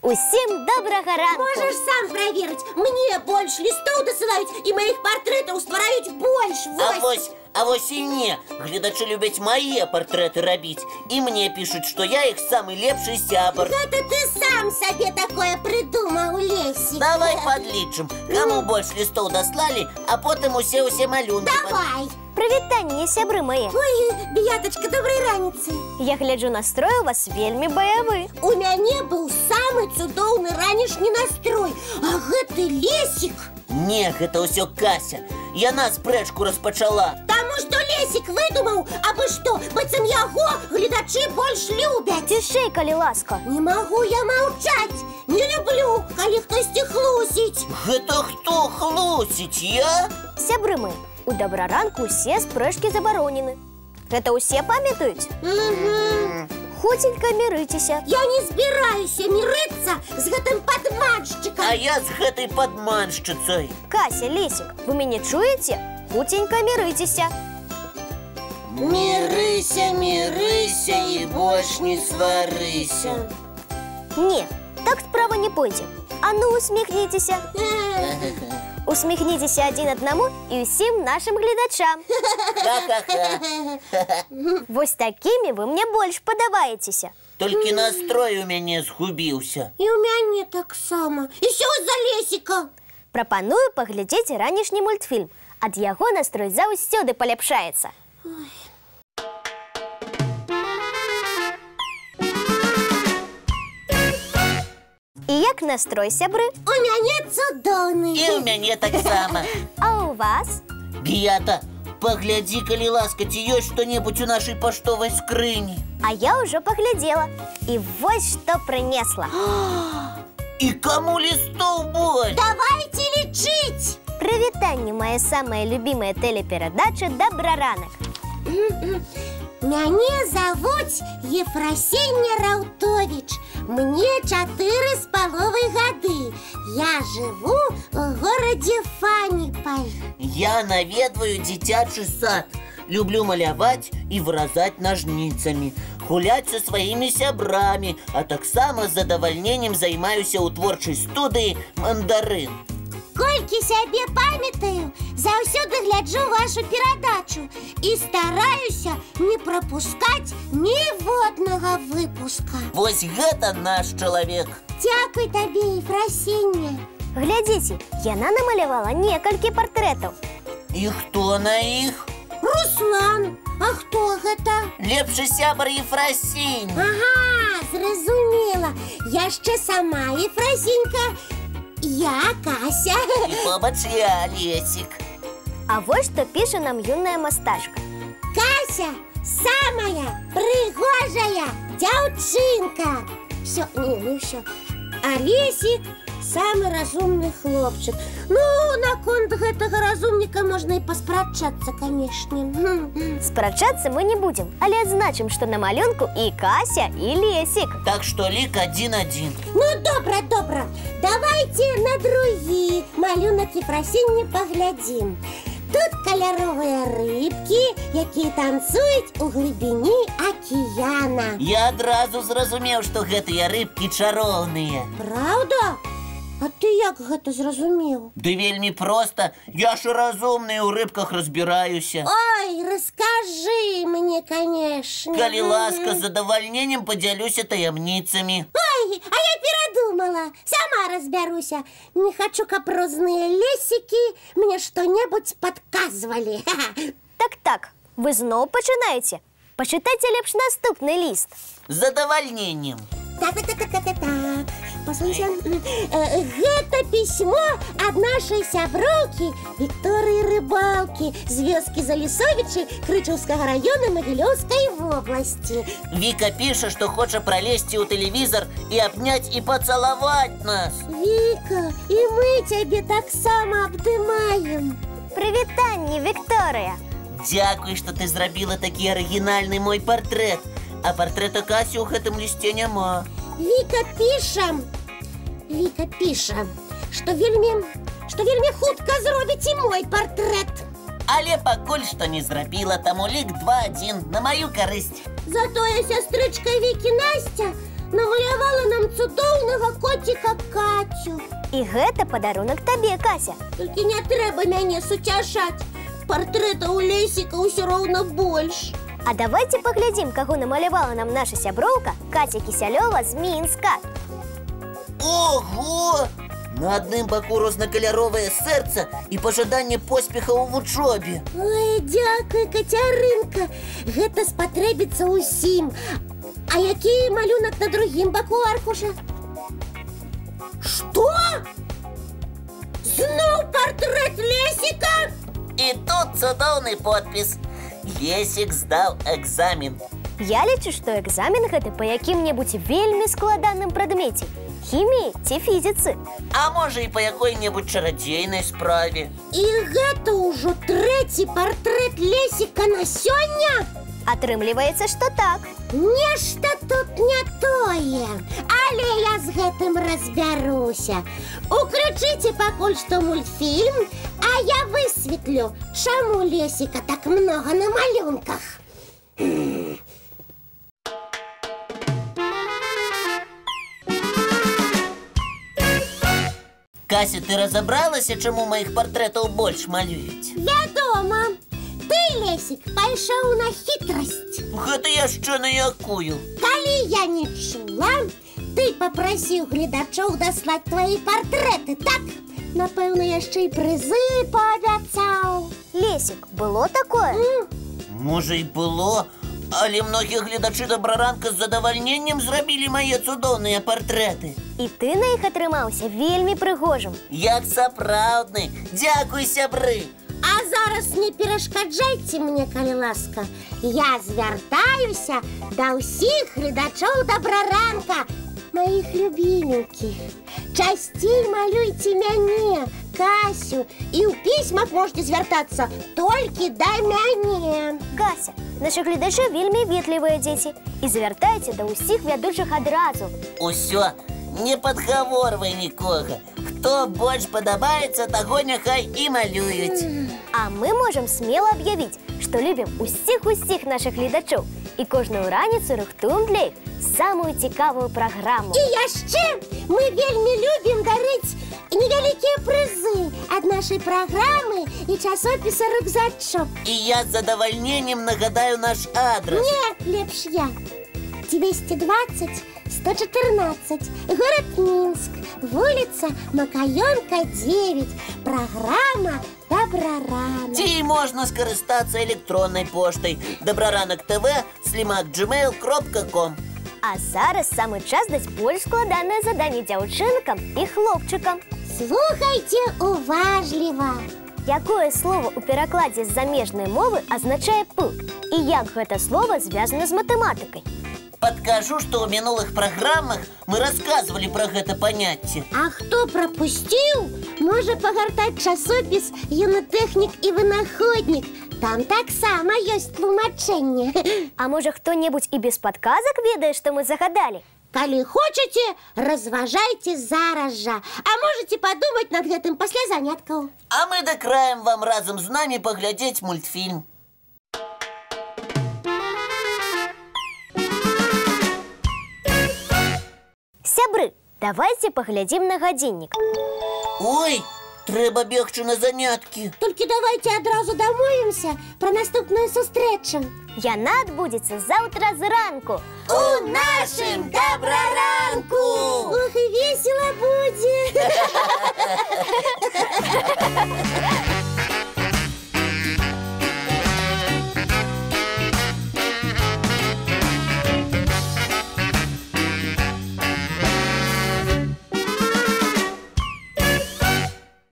Усім добрага ранку! Можеш сам праверыць. Мне больш лістоў дасылаюць і маіх партрэтаў ствараюць больш. А вось і не. Гледачы любяць мае партрэты рабіць. І мне пішуць, што я іх самы лепшы сябар. Гэта ты сам сабе такое прыдумаў, Лесік. Давай падлічым, каму больш лістоў даслалі, а потым усе малюнкі. Давай. Прывітанне, сябры мае. Ой, Беятачка, добрай раніцы. Я гляджу, настрой у вас вельмі баявы. У мяне быў самы цудоўны ранішні настрой. А гэты Лесік... Не, гэта ўсё Кася. Яна спрэчку распачала. Таму што Лесік выдумаў, абы што, быццам яго гледачы больш любяць. Цішэй, калі ласка. Не магу я маўчаць. Не люблю, калі хтосьці хлусіць. Гэта хто хлусіць, я? Сябры мы, у добраранку усе спрэчкі забаронены. Гэта ўсе памятаюць? Хуценька мірыцеся. Я не збіраюся мірыцца з гэтым падманшчыкам. А я з гэтай падманшчыцай. Кася, Лесік, вы мяне чуеце? Хуценька мірыцеся. Мірыся, мірыся і больш не сварыся. Не, так справа не пойдзе. А ну, усміхніцеся. Усміхніцеся адзін аднаму і ўсім нашым гледачам. Ха-ха-ха. Вось такімі вы мне больш падабаецеся. Толькі настрой у мяне згубіўся. І ў мяне таксама. І ўсё з-за Лесіка. Прапаную паглядзець ранішні мультфільм. Ад яго настрой заўсёды паляпшаецца. І як настрой, сябры? У мяне цудоўны. І ў мяне таксама. А у вас? Беята, паглядзі, калі ласка, ці ёсць што-небудзь у нашай паштовай скрыні. А я ўжо паглядзела. І вось што прынесла. І каму лістоў больш? Давайте лічыць. Прывітанне, мая самая любімая тэлеперадача «Добраранак». Мяне завуць Ефрасіння Раўтовіч. Мне 4,5 гады. Я жыву у горадзе Фаніпаль. Я наведваю дзіцячы сад. Люблю маляваць і выразаць нажніцамі, гуляць са сваімі сябрамі, а таксама з задавальненнем займаюся ў творчай студыі «Мандарын». Колькі сябе памятаю, заўсёды гляджу вашу перадачу і стараюся не прапускаць ніводнага выпуска. Вось гэта наш чалавек. Дзякуй табе, Ефрасіння. Глядзіце, яна намалявала некалькі партрэтаў. І хто на іх? Руслан, а хто гэта? Лепшы сябар Ефрасінь. Ага, зразумела. Яшчэ сама Ефрасінька. Я Кася. І побач я, Лесік. А вось што піша нам юная мастачка. Кася самая прыгожая дзяўчынка. Всё, не ўсё. А Лесік самы разумны хлопчык. Ну, наконт гэтага разумніка можна і паспрачацца, канешне. Спрачацца мы не будзем, але адзначым, што на малюнку і Кася, і Лесік. Так што лік 1-1. Ну, добра. Давайте на другі малюнак Ефрасінні паглядзім. Тут каляровыя рыбкі, якія танцуюць у глыбіні акіяна. Я адразу зразумеў, што гэтыя рыбкі чароўныя. Праўда? А ты як гэта зразумеў? Ды вельмі проста. Я ж разумны, у рыбках разбіраюся. Ой, раскажы мне, канешне. Калі ласка, з задавальненнем падзялюся таямніцамі. Ой, а я перадумала. Сама разбяруся. Не хочу, каб розныя Лесікі мне што-небудзь падказвалі. Так, вы зноў пачынаеце. Пачытайце лепш наступны ліст. З задавальненнем. Так. Послухайся, гэта пісьмо ад нашай сяброўкі Вікторыі Рыбалкі з вёскі Залісовічы Крычаўскага раёна Магілёўскай вобласці. Віка піша, што хоча пралезці ў тэлевізар і абняць і пацалаваць нас. Віка, і мы цябе таксама абдымаем. Прывітанне, Вікторыя. Дзякуй, што ты зрабіла такі арыгінальны мой партрэт. А партрэта Касі ў гэтым лісце няма. Віка піша, што вельмі хутка зробіць і мой партрэт. Але пакуль што не зрабіла, таму лік 2-1 на маю карысць. Затое сястрычка Вікі Настя намалявала нам цудоўнага коціка Катю. І гэта падарунак табе, Кася. Толькі не трэба мяне суцяшаць. Партрэтаў Лесіка ўсё роўна больш. А давайте паглядзім, каго намалявала нам наша сяброўка Катя Кісялёва з Мінска. Ого! На адным баку рознакаляровае сэрца і пажаданне поспеха ў вучобе. Ой, дзякуй, Кацярынка. Гэта спатрэбіцца ўсім. А які малюнак на другім баку аркуша? Што? Зноў партрэт Лесіка? І тут цудоўны подпіс. Лесік здаў экзамен. Я лічу, што экзамен гэты па якім-небудзь вельмі складаным прадмеце. Хіміі ці фізіцы. А можа і па якой-небудзь чарадзейнай справе. І гэта ўжо трэці партрэт Лесіка на сёння? Атрымліваецца, што так. Нешта тут не тое, але я з гэтым разбяруся. Уключыце пакуль што мультфільм, а я высветлю, чаму Лесіка так многа на малюнках. Кася, ты разабралася, чаму маіх партрэтаў больш малююць? Вядома. Ты, Лесік, пайшоў на хітрасць. Гэта яшчэ на якую? Калі я не чула, ты папрасіў гледачоў даслаць твои партрэты, так? Напэўна, яшчэ і прызы паабяцаў. Лесік, было такое? Можа, і было, але многія гледачы Добраранка з задавальненнем зрабілі мае цудоўныя партрэты. І ты на іх атрымаўся вельмі прыгожым. Як сапраўдны. Дзякуй, сябры. А зараз не перашкаджайце мне, калі ласка. Я звяртаюся да ўсіх гледачоў Добраранка, маіх любіменькіх. Часцей малюйце мяне, Касю, і ў пісьмах можете звяртацца толькі да мяне. Кася, нашы гледачы вельмі ветлівыя дзеці і звяртайце да ўсіх вядучых адразу. Усё, не падгаворвай нікога. Хто больш падабаецца, таго няхай і малююць. А мы можам смела аб'явіць, што любім усіх нашых гледачоў і кожную раніцу рыхтуем для іх самую цікавую праграму. І яшчэ мы вельмі любім дарыць невялікія прызы ад нашай праграмы і часопіса «Рюкзачок». І я з задавальненнем нагадаю наш адрас. Не, лепш я. 220 114, город Минск, улица Макаёнка, 9, программа Добраранок. Ці можна скарыстацца электроннай поштай dobraranok.tv@gmail.com. А зараз самы час даць больш складанае заданне дзяўчынкам і хлопчыкам. Слухайце уважліва. Якое слово ў перакладзе з замежнай мовы азначае «п» і як гэта слово звязана з матэматыкай? Падкажу, што ў мінулых праграмах мы расказвалі пра гэта паняцце. А хто прапусціў, можа пагартаць часопіс «Юнатэхнік і вынаходнік». Там таксама ёсць тлумачэнне. А можа, хто-небудзь і без падказак ведае, што мы загадалі? Калі хочаце, разважайце зараз жа. А можаце падумаць над гэтым пасля заняткаў. А мы дакраем вам разам з намі паглядзець мультфільм. Сябры, давайте паглядзім на гадзіннік. Ой, трэба бегчы на заняткі. Толькі давайте адразу дамовімся пра наступную сустрэчу. Яна адбудзецца заўтра зранку. У нашым Добраранку! Ох, і весела будзе.